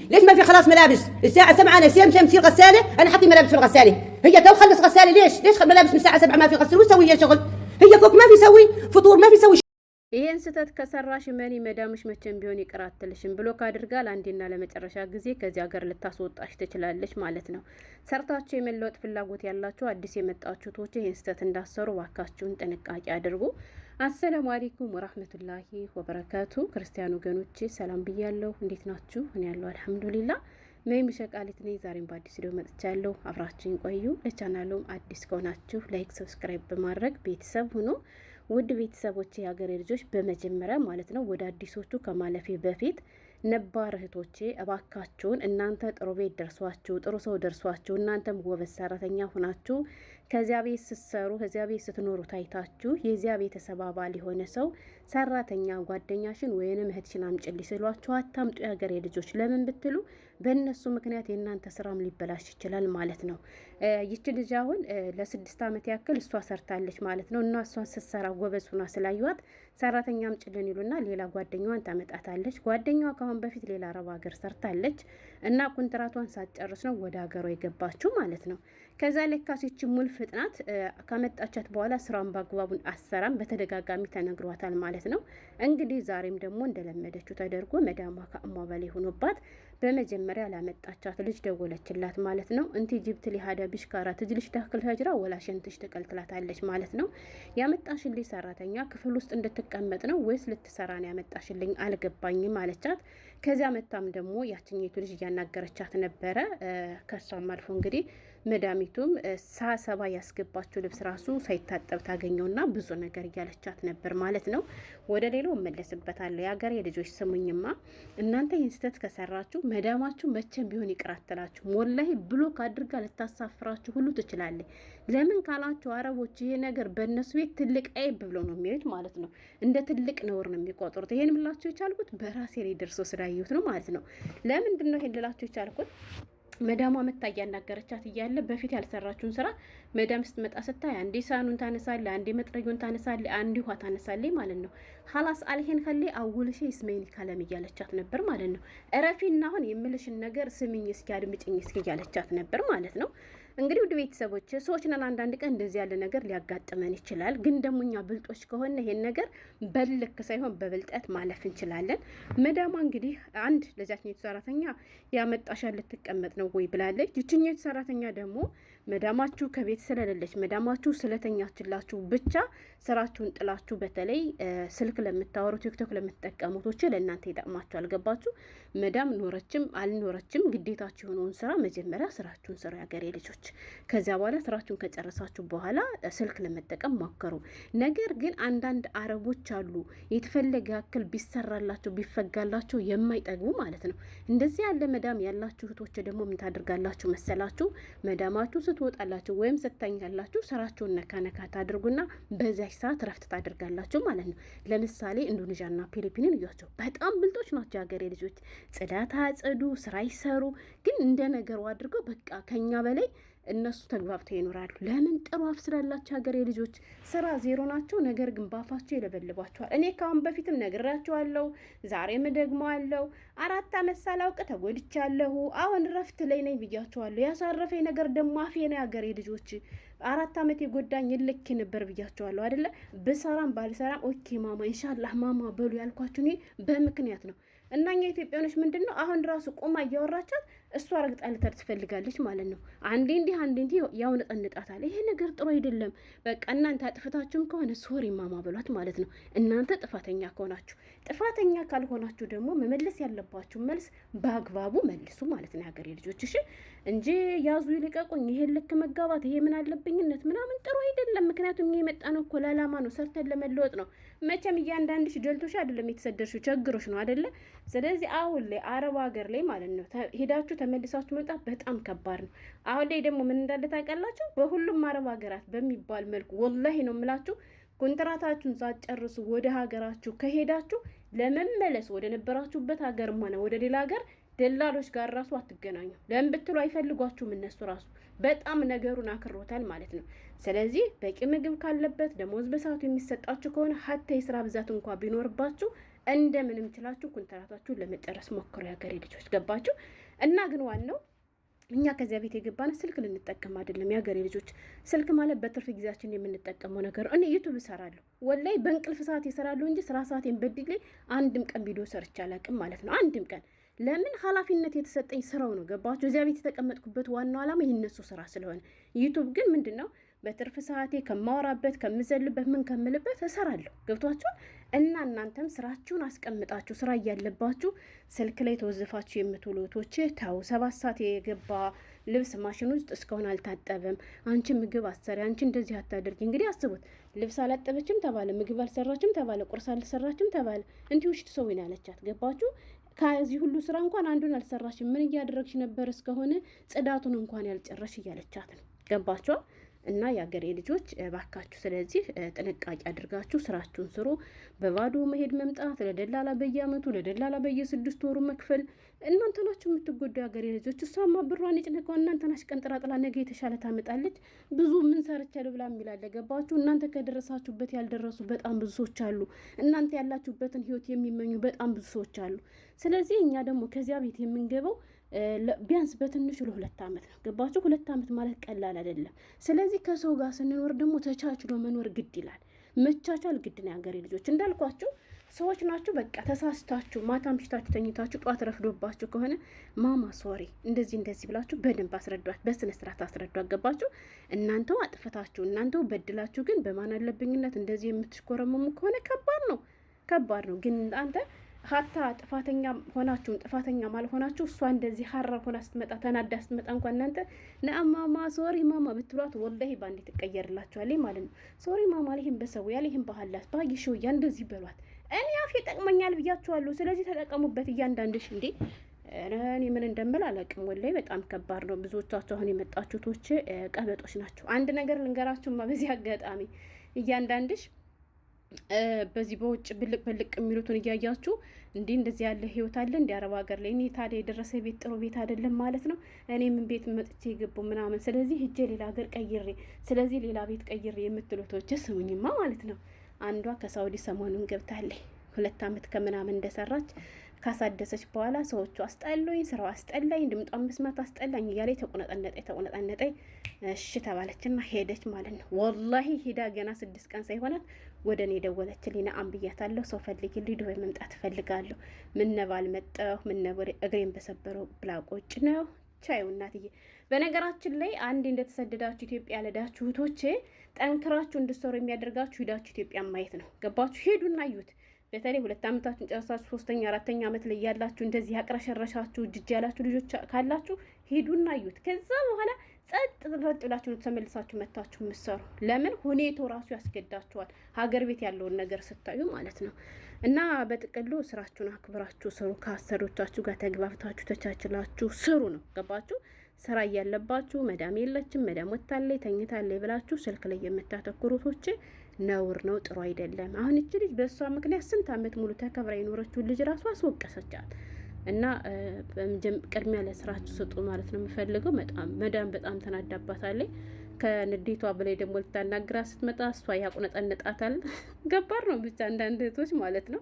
ليش ما في خلاص ملابس؟ الساعة 7 أنا سمسم تصير غسالة، أنا حطي ملابس في الغسالة، هي تو خلص غسالة ليش ملابس من الساعة 7 ما في غسل وسوي يا شغل؟ هي كوك ما في سوي فطور ما في سوي ይሄን ስህተት ከሰራሽ መኒ መዳምሽ መቼም ቢሆን ይቅር አትልሽም። ብሎክ አድርጋ ለአንዴና ለመጨረሻ ጊዜ ከዚህ ሀገር ልታስወጣሽ ትችላለች ማለት ነው። ሰርታችሁ የመለወጥ ፍላጎት ያላችሁ አዲስ የመጣችሁ ቶቼ ይሄን ስህተት እንዳሰሩ ዋካችሁን ጥንቃቄ አድርጉ። አሰላሙ አለይኩም ወራህመቱላሂ ወበረካቱ። ክርስቲያን ወገኖቼ ሰላም ብያለሁ። እንዴት ናችሁ? እኔ ያለው አልሐምዱሊላህ። መይም ሸቃሊት ነኝ። ዛሬም በአዲስ ቪዲዮ መጥቻለሁ። አብራችሁን ቆዩ። ለቻናሉም አዲስ ከሆናችሁ ላይክ፣ ሰብስክራይብ በማድረግ ቤተሰብ ሁኑ። ውድ ቤተሰቦች የሀገሬ ልጆች በመጀመሪያ ማለት ነው ወደ አዲሶቹ ከማለፌ በፊት ነባር እህቶቼ እባካችሁን እናንተ ጥሩ ቤት ደርሷችሁ ጥሩ ሰው ደርሷችሁ እናንተም ጎበዝ ሰራተኛ ሆናችሁ ከዚያ ቤት ስትሰሩ ከዚያ ቤት ስትኖሩ ታይታችሁ የዚያ ቤተሰብ አባል የሆነ ሰው ሰራተኛ ጓደኛሽን ወይንም እህትሽን አምጪልኝ ሲሏችሁ አታምጡ። የሀገሬ ልጆች ለምን ብትሉ በእነሱ ምክንያት የእናንተ ስራም ሊበላሽ ይችላል ማለት ነው። ይቺ ልጅ አሁን ለ6 ዓመት ያክል እሷ ሰርታለች ማለት ነው። እና እሷን ስትሰራ ጎበዝ ሆና ስላዩዋት ሰራተኛ አምጪልን ይሉና ሌላ ጓደኛዋን ታመጣታለች። ጓደኛዋ ካሁን በፊት ሌላ አረብ ሀገር ሰርታለች እና ኮንትራቷን ሳትጨርስ ነው ወደ ሀገሯ የገባችው ማለት ነው። ከዛ ለካሴች ሙል ፍጥናት ከመጣቻት በኋላ ስራውን በአግባቡን አሰራም በተደጋጋሚ ተነግሯታል ማለት ነው። እንግዲህ ዛሬም ደግሞ እንደለመደችው ተደርጎ መዳሟ ከአሟ በላይ ሆኖባት በመጀመሪያ ላመጣቻት ልጅ ደወለችላት ማለት ነው። እንቲ ጅብት ሊሃዳ ቢሽካራ ትጅልሽ ዳክል ሀጅራ ወላሸንትሽ ተቀልትላታለች ማለት ነው። ያመጣሽልኝ ሰራተኛ ክፍል ውስጥ እንድትቀመጥ ነው ወይስ ልትሰራ ነው ያመጣሽልኝ አልገባኝም አለቻት። ከዚያ መታም ደግሞ ያችኛይቱ ልጅ እያናገረቻት ነበረ። ከሷም አልፎ እንግዲህ መዳሚቱም ሳሰባ ያስገባችው ልብስ ራሱ ሳይታጠብ ታገኘውና ብዙ ነገር እያለቻት ነበር ማለት ነው። ወደ ሌላው እመለስበታለሁ። የሀገሬ ልጆች ስሙኝማ፣ እናንተ ይህን ስህተት ከሰራችሁ መዳማችሁ መቼም ቢሆን ይቅር አትላችሁ። ወላሂ ብሎክ አድርጋ ልታሳፍራችሁ ሁሉ ትችላለች። ለምን ካላችሁ አረቦች ይሄ ነገር በእነሱ ቤት ትልቅ አይብ ብሎ ነው የሚሄድ ማለት ነው። እንደ ትልቅ ነውር ነው የሚቆጥሩት። ይሄን ምላችሁ የቻልኩት በራሴ ላይ ደርሶ ስላየሁት ነው ማለት ነው። ለምንድን ነው ይሄን ልላችሁ የቻልኩት? መዳሟ መታ እያናገረቻት እያለ በፊት ያልሰራችውን ስራ መዳም ስትመጣ ስታይ አንዴ ሳኑን ታነሳለ፣ አንዴ መጥረጊውን ታነሳለ፣ አንዴ ውሃ ታነሳለ ማለት ነው። ሀላስ አልሄን ከሌ አውልሽ ስሜን ካለም እያለቻት ነበር ማለት ነው። እረፊና አሁን የምልሽን ነገር ስሚኝ እስኪ አድምጪኝ እስኪ እያለቻት ነበር ማለት ነው። እንግዲህ ውድ ቤተሰቦች ሰዎች ነን። አንዳንድ ቀን እንደዚህ ያለ ነገር ሊያጋጥመን ይችላል። ግን ደግሞ እኛ ብልጦች ከሆነ ይሄን ነገር በልክ ሳይሆን በብልጠት ማለፍ እንችላለን። መዳሟ እንግዲህ አንድ ለዛችኛይቱ ሰራተኛ ያመጣሻል ልትቀመጥ ነው ወይ ብላለች። ይችኛይቱ ሰራተኛ ደግሞ መዳማችሁ ከቤት ስለሌለች መዳማችሁ ስለተኛችላችሁ ብቻ ስራችሁን ጥላችሁ በተለይ ስልክ ለምታወሩ ቲክቶክ ለምትጠቀሙት ለእናንተ ይጠቅማችሁ አልገባችሁ። መዳም ኖረችም አልኖረችም ግዴታችሁ የሆነውን ስራ መጀመሪያ ስራችሁን ስሩ ያገሬ ልጆች። ከዚያ በኋላ ስራችሁን ከጨረሳችሁ በኋላ ስልክ ለመጠቀም ሞክሩ። ነገር ግን አንዳንድ አረቦች አሉ የተፈለገ ያክል ቢሰራላቸው ቢፈጋላቸው የማይጠግቡ ማለት ነው። እንደዚህ ያለ መዳም ያላችሁ እህቶች ደግሞ ምን ታደርጋላችሁ መሰላችሁ? መዳማችሁ ስትወጣላችሁ ወይም ስተኛላችሁ ስራችሁን ነካ ነካ ታድርጉና በዚያች ሰዓት ረፍት ታደርጋላችሁ ማለት ነው። ለምሳሌ ኢንዶኔዥያና ፊሊፒንን እያቸው በጣም ብልጦች ናቸው የሀገሬ ልጆች። ጽዳት አጽዱ፣ ስራ ይሰሩ። ግን እንደ ነገሩ አድርገው በቃ ከኛ በላይ እነሱ ተግባብተው ይኖራሉ። ለምን? ጥሩ አፍ ስላላቸው ሀገሬ ልጆች ስራ ዜሮ ናቸው። ነገር ግን ባፋቸው ይለበልባቸዋል። እኔ ካሁን በፊትም ነግራቸዋለሁ፣ ዛሬም ደግመዋለሁ። 4 ዓመት ሳላውቅ ተጎድቻለሁ። አሁን ረፍት ላይ ነኝ ብያቸዋለሁ። ያሳረፈኝ ነገር ደግሞ አፌ ነው የሀገሬ ልጆች። 4 ዓመት የጎዳኝ ልክ ነበር ብያቸዋለሁ አይደለ? ብሰራም ባልሰራም ኦኬ ማማ ኢንሻአላህ ማማ በሉ ያልኳችሁ እኔ በምክንያት ነው። እና እኛ ኢትዮጵያኖች ምንድነው አሁን ራሱ ቆማ እያወራቻት እሷ ረግጣ ልተር ትፈልጋለች ማለት ነው። አንዴ እንዲህ አንዴ እንዲህ ያውነጠንጣታል። ይሄ ነገር ጥሩ አይደለም። በቃ እናንተ አጥፍታችሁም ከሆነ ሶሪ ማማ በሏት ማለት ነው። እናንተ ጥፋተኛ ከሆናችሁ፣ ጥፋተኛ ካልሆናችሁ ደግሞ መመለስ ያለባችሁ መልስ በአግባቡ መልሱ ማለት ነው የሀገሬ ልጆች። እሺ እንጂ ያዙ ይልቀቁኝ፣ ይሄን ልክ መጋባት፣ ይሄ ምን አለብኝነት ምናምን ጥሩ አይደለም። ምክንያቱም ይሄ የመጣ ነው እኮ ለዓላማ ነው፣ ሰርተን ለመለወጥ ነው። መቼም እያንዳንድሽ ደልቶሽ አይደለም የተሰደርሽው፣ ቸግሮሽ ነው አይደለ? ስለዚህ አሁን ላይ አረብ ሀገር ላይ ማለት ነው ሄዳችሁ ተመልሳችሁ መምጣት በጣም ከባድ ነው። አሁን ላይ ደግሞ ምን እንዳለ ታውቃላችሁ? በሁሉም አረብ ሀገራት በሚባል መልኩ ወላሂ ነው የምላችሁ ኮንትራታችሁን ሳትጨርሱ ወደ ሀገራችሁ ከሄዳችሁ ለመመለስ ወደ ነበራችሁበት ሀገርም ሆነ ወደ ሌላ ሀገር ደላሎች ጋር ራሱ አትገናኙ። ለምን ብትሉ አይፈልጓችሁም። እነሱ ራሱ በጣም ነገሩን አክሮታል ማለት ነው። ስለዚህ በቂ ምግብ ካለበት ደሞዝ በሰዓቱ የሚሰጣችሁ ከሆነ ሀታ የስራ ብዛት እንኳን ቢኖርባችሁ እንደምንም ችላችሁ ኮንትራታችሁን ለመጨረስ ሞክሩ የሀገሬ ልጆች። ገባችሁ? እና ግን ዋናው እኛ ከዚያ ቤት የገባን ስልክ ልንጠቀም አይደለም የሀገሬ ልጆች። ስልክ ማለት በትርፍ ጊዜያችን የምንጠቀመው ነገር። እኔ ዩቱብ እሰራለሁ ወላይ በእንቅልፍ ሰዓት እሰራለሁ እንጂ ስራ ሰዓቴን በድሌ አንድም ቀን ቪዲዮ ሰርቼ አላውቅም ማለት ነው። አንድም ቀን። ለምን? ኃላፊነት የተሰጠኝ ስራው ነው። ገባችሁ? እዚያ ቤት የተቀመጥኩበት ዋናው ዓላማ የነሱ ስራ ስለሆነ። ዩቱብ ግን ምንድን ነው በትርፍ ሰዓቴ ከማወራበት ከምዘልበት ምን ከምልበት እሰራለሁ። ገብቷችኋል? እና እናንተም ስራችሁን አስቀምጣችሁ ስራ እያለባችሁ ስልክ ላይ ተወዝፋችሁ የምትውሉቶች ታው 7 ሰዓት የገባ ልብስ ማሽን ውስጥ እስካሁን አልታጠበም። አንቺ ምግብ አሰሪ፣ አንቺ እንደዚህ አታደርጊ። እንግዲህ አስቡት፣ ልብስ አላጠበችም ተባለ፣ ምግብ አልሰራችም ተባለ፣ ቁርስ አልሰራችም ተባለ። እንዲሁ ውሽት ሰው ነው ያለቻት። ገባችሁ? ከዚህ ሁሉ ስራ እንኳን አንዱን አልሰራሽም። ምን እያደረግሽ ነበር እስከሆነ ጽዳቱን እንኳን ያልጨረሽ እያለቻት ነው። ገባችሁ? እና የሀገሬ ልጆች ባካችሁ፣ ስለዚህ ጥንቃቄ አድርጋችሁ ስራችሁን ስሩ። በባዶ መሄድ መምጣት፣ ለደላላ በየአመቱ ለደላላ በየ6 ወሩ መክፈል፣ እናንተ ናችሁ የምትጎዱ የሀገሬ ልጆች። እሷማ ብሯን የጭነቀው እናንተ ናችሁ። ቀንጥራጥላ ነገ የተሻለ ታመጣለች። ብዙ ምን ሰርቻለሁ ብላ የሚላለ። ገባችሁ? እናንተ ከደረሳችሁበት ያልደረሱ በጣም ብዙ ሰዎች አሉ። እናንተ ያላችሁበትን ህይወት የሚመኙ በጣም ብዙ ሰዎች አሉ። ስለዚህ እኛ ደግሞ ከዚያ ቤት የምንገባው ቢያንስ በትንሹ ለ2 አመት ነው። ገባችሁ? 2 አመት ማለት ቀላል አይደለም። ስለዚህ ከሰው ጋር ስንኖር ደግሞ ተቻችሎ መኖር ግድ ይላል። መቻቻል ግድ ነው። የሀገሬ ልጆች እንዳልኳችሁ ሰዎች ናችሁ። በቃ ተሳስታችሁ ማታ ምሽታችሁ ተኝታችሁ ጧት ረፍዶባችሁ ከሆነ ማማ ሶሪ እንደዚህ ብላችሁ በደንብ አስረዷት፣ በስነ ስርዓት አስረዷት። ገባችሁ? እናንተው አጥፍታችሁ እናንተው በድላችሁ ግን በማን አለብኝነት እንደዚህ የምትሽኮረመሙ ከሆነ ከባድ ነው። ግን አንተ ሀታ ጥፋተኛ ሆናችሁም ጥፋተኛ ማልሆናችሁ እሷ እንደዚህ ሀራ ሆና ስትመጣ ተናዳ ስትመጣ እንኳን እናንተ ነአማማ ሶሪ ማማ ብትሏት ወላሂ ባንዴ ትቀየርላችኋለች ማለት ነው። ሶሪ ማማ ይሄን በሰው ያለ ይሄን ባህላት ባይሽው ያ እንደዚህ በሏት። እኔ አፌ ጠቅመኛል ብያችኋለሁ። ስለዚህ ተጠቀሙበት እያንዳንድሽ። እንዴ እኔ ምን እንደምል አላውቅም። ወላሂ በጣም ከባድ ነው። ብዙዎቻችሁ አሁን የመጣችሁቶች ቀበጦች ናቸው። አንድ ነገር ልንገራችሁማ በዚህ አጋጣሚ እያንዳንድሽ በዚህ በውጭ ብልቅ የሚሉትን እያያችሁ እንደዚህ ያለ ህይወት አለ እንዲ አረብ ሀገር ላይ። እኔ ታዲያ የደረሰ ቤት ጥሩ ቤት አይደለም ማለት ነው። እኔ ምን ቤት መጥቼ የገቡ ምናምን፣ ስለዚህ ሂጄ ሌላ ሀገር ቀይሬ፣ ስለዚህ ሌላ ቤት ቀይሬ የምትሉቶች ስሙኝማ ማለት ነው። አንዷ ከሳውዲ ሰሞኑን ገብታለች። 2 አመት ከምናምን እንደሰራች ካሳደሰች በኋላ ሰዎቹ አስጠሉኝ፣ ስራው አስጠላኝ፣ ድምጧን መስማት አስጠላኝ እያለች ተቆነጠነጠኝ። እሺ ተባለችና ሄደች ማለት ነው። ወላሂ ሄዳ ገና 6 ቀን ሳይሆናት ወደ እኔ ደወለችልኝ። ነአም ብያታለሁ። ሰው ፈልጊልኝ፣ ዱባይ መምጣት እፈልጋለሁ። ምነባል መጣሁ፣ ምነበር እግሬን በሰበረው ብላ ቁጭ ነው። ቻዩ እናትዬ። በነገራችን ላይ አንድ እንደተሰደዳችሁ ኢትዮጵያ ለዳችሁ እህቶቼ ጠንክራችሁ እንድትሰሩ የሚያደርጋችሁ ሂዳችሁ ኢትዮጵያ ማየት ነው። ገባችሁ? ሄዱና እዩት። በተለይ 2 አመታችሁን ጨርሳችሁ 3ኛ 4ኛ አመት ላይ ያላችሁ እንደዚህ ያቅረሸረሻችሁ እጅ ያላችሁ ልጆች ካላችሁ ሄዱና እዩት። ከዛ በኋላ ጸጥ ብላችሁ ነው ተመልሳችሁ መታችሁ የምትሰሩ። ለምን? ሁኔታው ራሱ ያስገዳችኋል፣ ሀገር ቤት ያለውን ነገር ስታዩ ማለት ነው። እና በጥቅሉ ስራችሁን አክብራችሁ ስሩ። ከአሰሪዎቻችሁ ጋር ተግባብታችሁ ተቻችላችሁ ስሩ ነው። ገባችሁ? ስራ እያለባችሁ መዳም የለችም መዳም ወታለች ተኝታለች ብላችሁ ስልክ ላይ የምታተኩሩቶች ነውር ነው፣ ጥሩ አይደለም። አሁን እቺ ልጅ በእሷ ምክንያት ስንት አመት ሙሉ ተከብራ የኖረችውን ልጅ ራሱ አስወቀሰቻት። እና ቅድሚያ ለስራችሁ ስጡ ማለት ነው የምፈልገው። መዳም በጣም ተናዳባታለች። ከንዴቷ በላይ ደግሞ ልታናግራ ስትመጣ እሷ ያቁነጠነጣታል። ገባር ነው ብቻ አንዳንድ እህቶች ማለት ነው።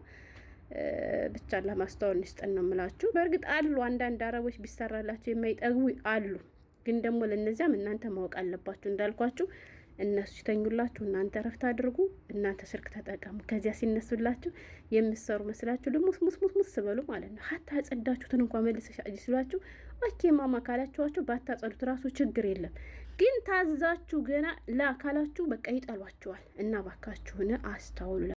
ብቻ ለማስተዋል እንስጠን ነው የምላችሁ። በእርግጥ አሉ አንዳንድ አረቦች ቢሰራላቸው የማይጠግቡ አሉ። ግን ደግሞ ለነዚያም እናንተ ማወቅ አለባችሁ። እንዳልኳችሁ እነሱ ሲተኙላችሁ እናንተ ረፍት አድርጉ፣ እናንተ ስልክ ተጠቀሙ። ከዚያ ሲነሱላችሁ የምትሰሩ መስላችሁ ደግሞ ሙስ በሉ ማለት ነው። ሀታ ያጸዳችሁትን እንኳን መልሰሽ አጅ ሲሏችሁ ኦኬ ማማ ካላችኋቸው ባታጸዱት ራሱ ችግር የለም። ግን ታዛችሁ ገና ላ ካላችሁ በቃ ይጠሏችኋል። እና ባካችሁን አስተውሉ።